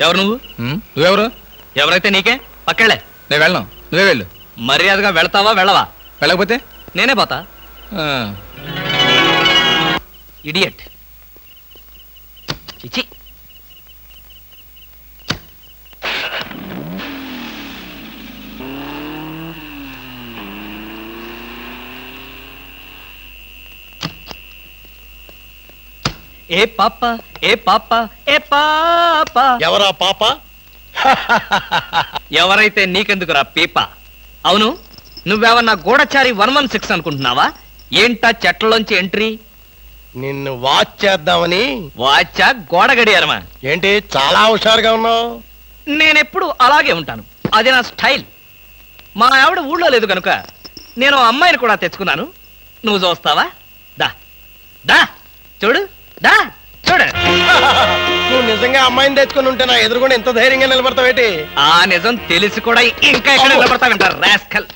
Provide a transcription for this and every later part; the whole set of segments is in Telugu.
ఎవరు నువ్వు? నువ్వెవరు? ఎవరైతే నీకే, పక్కెళ్ళే. నేను వెళ్ళను, నువ్వే వెళ్ళు. మర్యాదగా వెళతావా వెళ్ళవా? వెళ్ళకపోతే నేనే పోతా. ఇడియట్. చిచి. ఏ పాప ఏ పాప ఏ పాప. ఎవరా పాప? ఎవరైతే నీకెందుకురా పీప? అవును, నువ్వెవన్నా గూఢచారి 116 అనుకుంటున్నావా? ఏంటా చెట్లలోంచి ఎంట్రీ? నిన్ను వాచ్ చేద్దామని. వాచా గోడ గడియారమా? ఏంటి చాలా హుషారుగా ఉన్నావు? నేనెప్పుడు అలాగే ఉంటాను, అది నా స్టైల్. మా ఆవిడ ఊళ్ళో లేదు కనుక నేను అమ్మాయిని కూడా తెచ్చుకున్నాను. నువ్వు చూస్తావా? దా దా చూడు, దా చూడు. నువ్వు నిజంగా అమ్మాయిని తెచ్చుకుని ఉంటే నా ఎదురుకుండా ఎంత ధైర్యంగా నిలబడతావేటి? ఆ నిజం తెలిసి కూడా ఇంకా ఎక్కడ నిలబడతావింటారు రాస్కల్.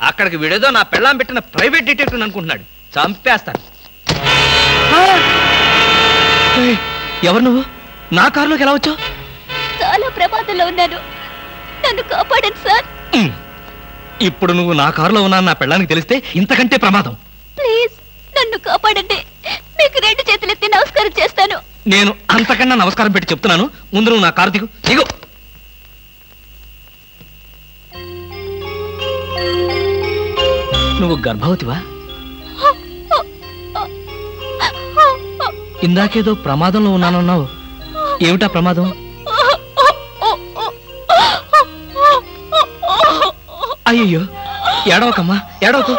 అక్కడికి విడేదో నా పెళ్ళాం పెట్టిన ప్రైవేట్ డిటెక్టివ్ అనుకుంటున్నాడు. చంపేస్తాను. ఎవరు నువ్వు? నా కారులోకి ఎలా వచ్చావు? చాలా ప్రమాదంలో ఉన్నాను, నన్ను కాపాడండి సార్. ఇప్పుడు నువ్వు నా కారులో ఉన్నా నా పెళ్ళానికి తెలిస్తే ఇంతకంటే ప్రమాదం. ప్లీజ్ నన్ను కాపాడండి, మీకు 2 చేతులెత్తి నమస్కారం చేస్తాను. నేను అంతకన్నా నమస్కారం పెట్టి చెప్తున్నాను, ముందు నువ్వు నా కారు దిగు. దిగు. నువ్వు గర్భవతివా? ఇందాకేదో ప్రమాదంలో ఉన్నానన్నావు, ఏమిటా ప్రమాదం? అయ్యో ఏడవకమ్మా, ఏడవకు.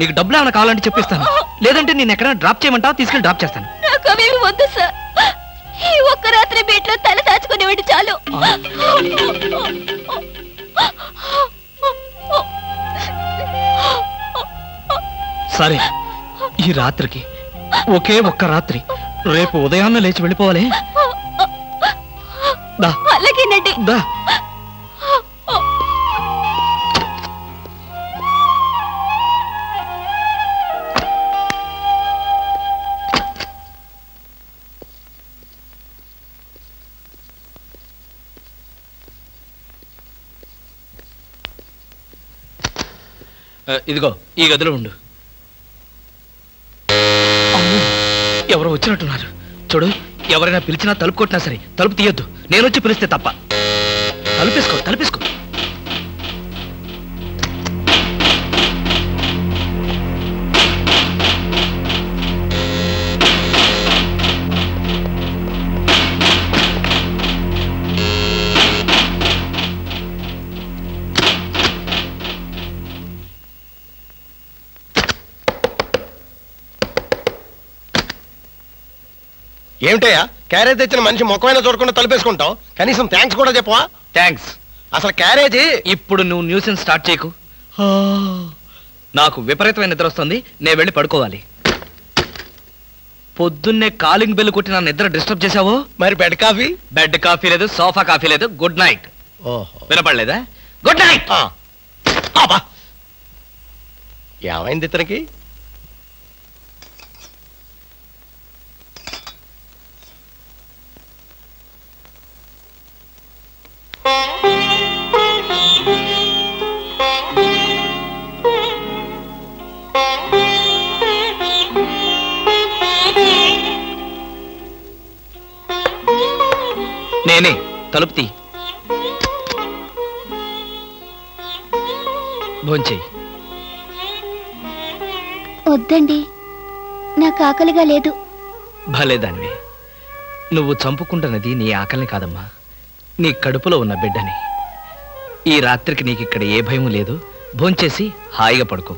నీకు డబ్బులు ఏమైనా కావాలంటే చెప్పిస్తాను, లేదంటే నేను ఎక్కడైనా డ్రాప్ చేయమంటావా? తీసుకెళ్ళి డ్రాప్ చేస్తాను. నాకు అవేమి వద్దు సార్, ఈ ఒక్క రాత్రి బీట్లో తల దాచుకునేవాడి చాలు. సరే, ఈ రాత్రికి ఒకే ఒక్క రాత్రి, రేపు ఉదయాన్న లేచి వెళ్ళిపోవాలి. అలాగేనండి. దా. ఇదిగో ఈ గదిలో ఉండు. ఎవరో వచ్చినట్టున్నారు చూడు. ఎవరైనా పిలిచినా తలుపు కొట్టినా సరే తలుపు తీయొద్దు, నేను వచ్చి పిలిస్తే తప్ప. తలుపేసుకో, తలుపేసుకో. ఏమిటయ్యా, క్యారేజ్ తెచ్చిన మనిషి ముఖమైనా చూడకుండా తలుపేసుకుంటావు, కనీసం థ్యాంక్స్ కూడా చెప్పవా? థ్యాంక్స్. అసలు క్యారేజీ. ఇప్పుడు నువ్వు న్యూసెన్స్ స్టార్ట్ చేయకు. నాకు విపరీతమైన నిద్ర వస్తుంది, నేను వెళ్ళి పడుకోవాలి. పొద్దున్నే కాలింగ్ బెల్ కొట్టి నా నిద్ర డిస్టర్బ్ చేశావో. మరి బెడ్ కాఫీ? బెడ్ కాఫీ లేదు, సోఫా కాఫీ లేదు. Good night. వినపడలేదా? Good night. ఏమైంది ఇతనికి? నేనే. తలుపు తీ. భోంచేయి. వద్దండి, నాకు ఆకలిగా లేదు. భలేదానివి. నువ్వు చంపుకుంటున్నది నీ ఆకలిని కాదమ్మా, నీ కడుపులో ఉన్న బిడ్డని. ఈ రాత్రికి నీకిక్కడ ఏ భయం లేదు. భోంచేసి హాయిగా పడుకో.